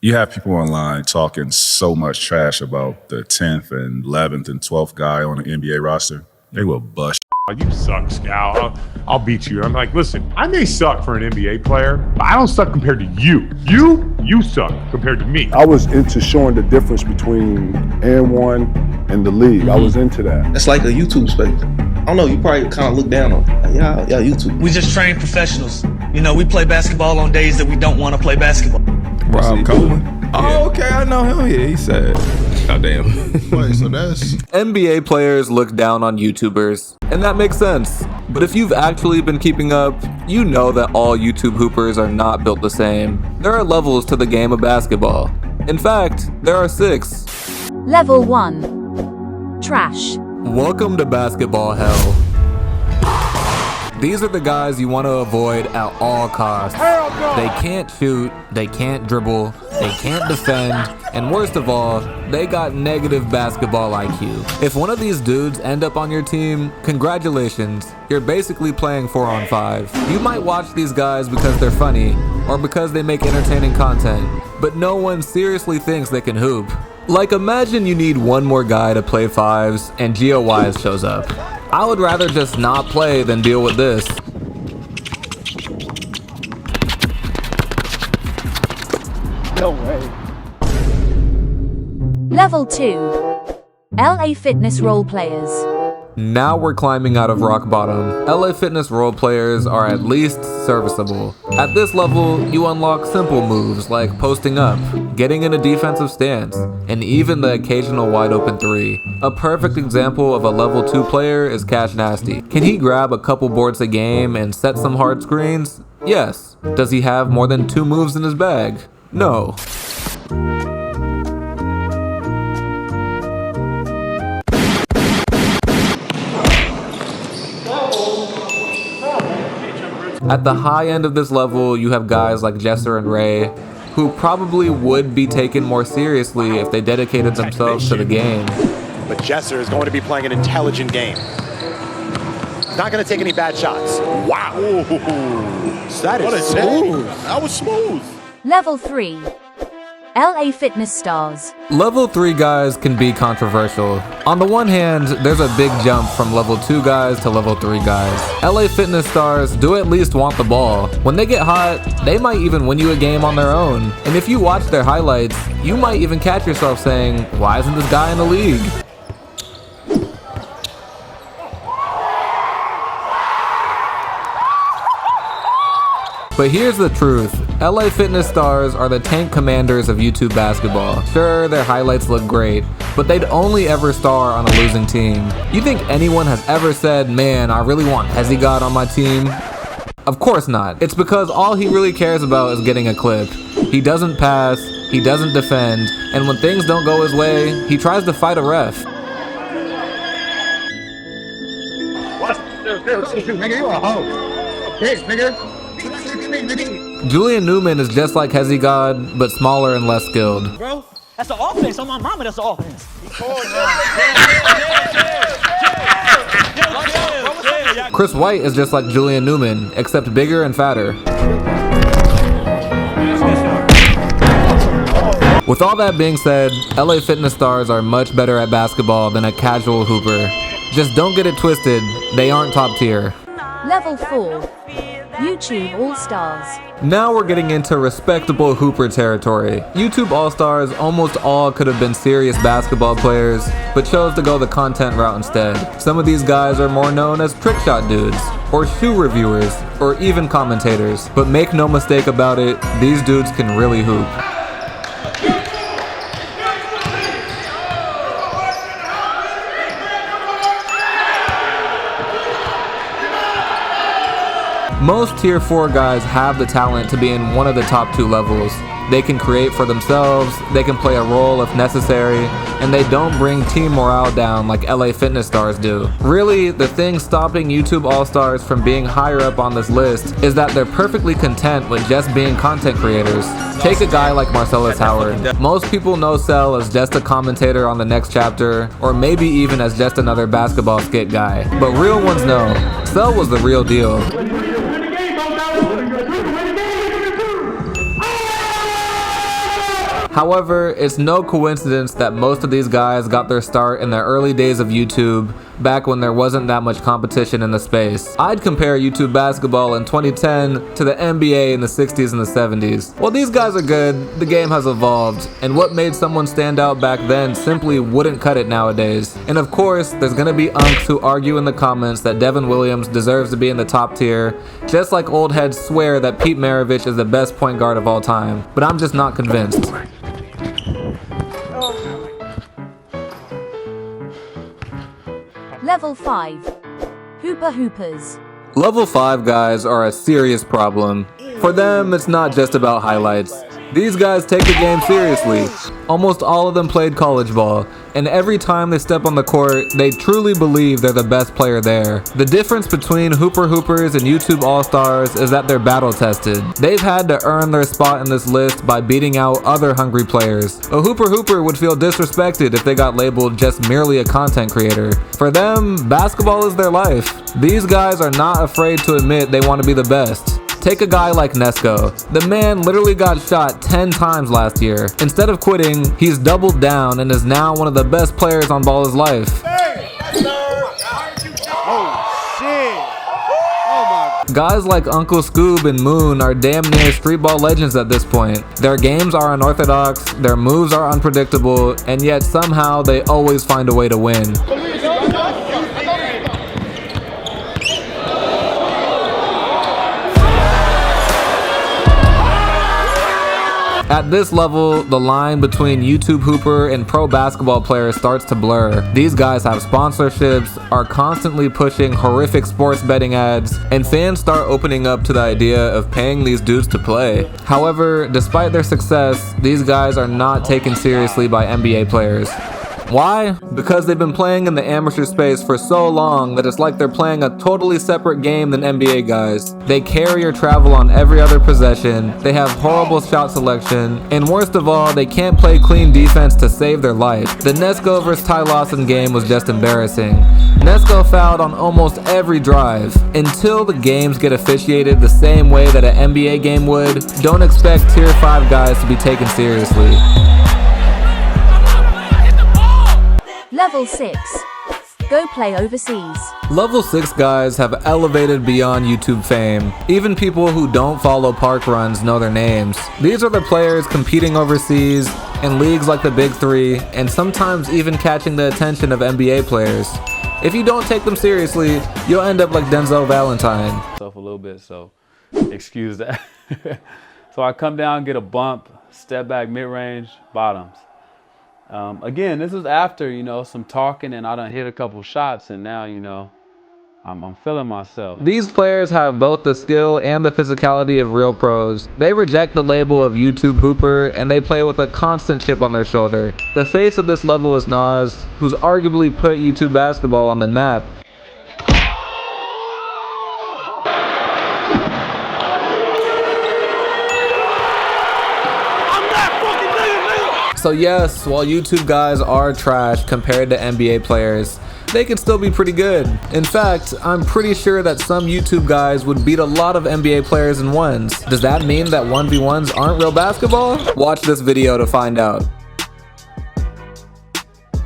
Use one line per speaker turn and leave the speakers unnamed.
You have people online talking so much trash about the 10th and 11th and 12th guy on the NBA roster. They will bust.
You suck, Scal. I'll beat you. I'm like, listen, I may suck for an NBA player, but I don't suck compared to you. You suck compared to me.
I was into showing the difference between N1 and the league. I was into that.
It's like a YouTube space. I don't know, you probably kind of look down on it. Yeah, YouTube.
We just train professionals. You know, we play basketball on days that we don't want to play basketball.
Rob Coleman. Oh, okay, I know him. Yeah, he said. Oh, damn.
Wait, so that's...
NBA players look down on YouTubers, and that makes sense. But if you've actually been keeping up, you know that all YouTube hoopers are not built the same. There are levels to the game of basketball. In fact, there are 6.
Level 1. Trash.
Welcome to basketball hell. These are the guys you want to avoid at all costs. They can't shoot, they can't dribble, they can't defend, and worst of all, they got negative basketball IQ. If one of these dudes end up on your team, congratulations, you're basically playing 4-on-5. You might watch these guys because they're funny, or because they make entertaining content, but no one seriously thinks they can hoop. Like, imagine you need one more guy to play 5s, and Gio Wise shows up. I would rather just not play than deal with this.
No way.
Level 2. LA Fitness Role Players.
Now we're climbing out of rock bottom. LA Fitness role players are at least serviceable. At this level, you unlock simple moves like posting up, getting in a defensive stance, and even the occasional wide open 3. A perfect example of a level 2 player is Cash Nasty. Can he grab a couple boards a game and set some hard screens? Yes. Does he have more than 2 moves in his bag? No. At the high end of this level, you have guys like Jesser and Ray, who probably would be taken more seriously if they dedicated themselves to the game.
But Jesser is going to be playing an intelligent game. Not going to take any bad shots. Wow. That is smooth.
That was smooth.
Level 3. LA Fitness Stars.
Level 3 guys can be controversial. On the one hand, there's a big jump from level 2 guys to level 3 guys. LA Fitness Stars do at least want the ball. When they get hot, they might even win you a game on their own. And if you watch their highlights, you might even catch yourself saying, why isn't this guy in the league? But here's the truth. LA Fitness Stars are the tank commanders of YouTube basketball. Sure, their highlights look great, but they'd only ever star on a losing team. You think anyone has ever said, man, I really want Hezigod on my team? Of course not. It's because all he really cares about is getting a clip. He doesn't pass, he doesn't defend, and when things don't go his way, he tries to fight a ref. Julian Newman is just like Hezigod, but smaller and less skilled.
Bro, that's the offense. On my mama, that's the offense.
Chris White is just like Julian Newman, except bigger and fatter. With all that being said, LA Fitness Stars are much better at basketball than a casual hooper. Just don't get it twisted, they aren't top tier.
Level 4. YouTube All-Stars.
Now we're getting into respectable hooper territory. YouTube All-Stars almost all could have been serious basketball players, but chose to go the content route instead. Some of these guys are more known as trick shot dudes, or shoe reviewers, or even commentators. But make no mistake about it, these dudes can really hoop. Most tier 4 guys have the talent to be in one of the top 2 levels. They can create for themselves, they can play a role if necessary, and they don't bring team morale down like LA Fitness Stars do. Really, the thing stopping YouTube All-Stars from being higher up on this list is that they're perfectly content with just being content creators. Take a guy like Marcellus Howard. Most people know Cell as just a commentator on the next chapter, or maybe even as just another basketball skit guy. But real ones know, Cell was the real deal. However, it's no coincidence that most of these guys got their start in the early days of YouTube, back when there wasn't that much competition in the space. I'd compare YouTube basketball in 2010 to the NBA in the 60s and the 70s. While these guys are good, the game has evolved, and what made someone stand out back then simply wouldn't cut it nowadays. And of course, there's gonna be unks who argue in the comments that Devin Williams deserves to be in the top tier, just like old heads swear that Pete Maravich is the best point guard of all time. But I'm just not convinced.
Level 5. Hooper Hoopers.
Level 5 guys are a serious problem. For them, it's not just about highlights. These guys take the game seriously. Almost all of them played college ball, and every time they step on the court, they truly believe they're the best player there. The difference between Hooper Hoopers and YouTube All-Stars is that they're battle tested. They've had to earn their spot in this list by beating out other hungry players. A Hooper Hooper would feel disrespected if they got labeled just merely a content creator. For them, basketball is their life. These guys are not afraid to admit they want to be the best. Take a guy like Nesco. The man literally got shot 10 times last year. Instead of quitting, he's doubled down and is now one of the best players on Ball's life. Guys like Uncle Scoob and Moon are damn near street ball legends at this point. Their games are unorthodox, their moves are unpredictable, and yet somehow they always find a way to win. At this level, the line between YouTube Hooper and pro basketball players starts to blur. These guys have sponsorships, are constantly pushing horrific sports betting ads, and fans start opening up to the idea of paying these dudes to play. However, despite their success, these guys are not taken seriously by NBA players. Why? Because they've been playing in the amateur space for so long that it's like they're playing a totally separate game than NBA guys. They carry or travel on every other possession, they have horrible shot selection, and worst of all, they can't play clean defense to save their life. The Nesco vs. Ty Lawson game was just embarrassing. Nesco fouled on almost every drive. Until the games get officiated the same way that an NBA game would, don't expect Tier 5 guys to be taken seriously.
Level 6. Go play overseas.
Level 6 guys have elevated beyond YouTube fame. Even people who don't follow park runs know their names. These are the players competing overseas, in leagues like the Big 3, and sometimes even catching the attention of NBA players. If you don't take them seriously, you'll end up like Denzel Valentine.
A little bit, so excuse that. So I come down, get a bump, step back mid-range, bottoms. Again, this is after, some talking, and I done hit a couple shots, and now, I'm feeling myself.
These players have both the skill and the physicality of real pros. They reject the label of YouTube Hooper, and they play with a constant chip on their shoulder. The face of this level is Nas, who's arguably put YouTube basketball on the map. So yes, while YouTube guys are trash compared to NBA players, they can still be pretty good. In fact, I'm pretty sure that some YouTube guys would beat a lot of NBA players in ones. Does that mean that 1v1s aren't real basketball? Watch this video to find out.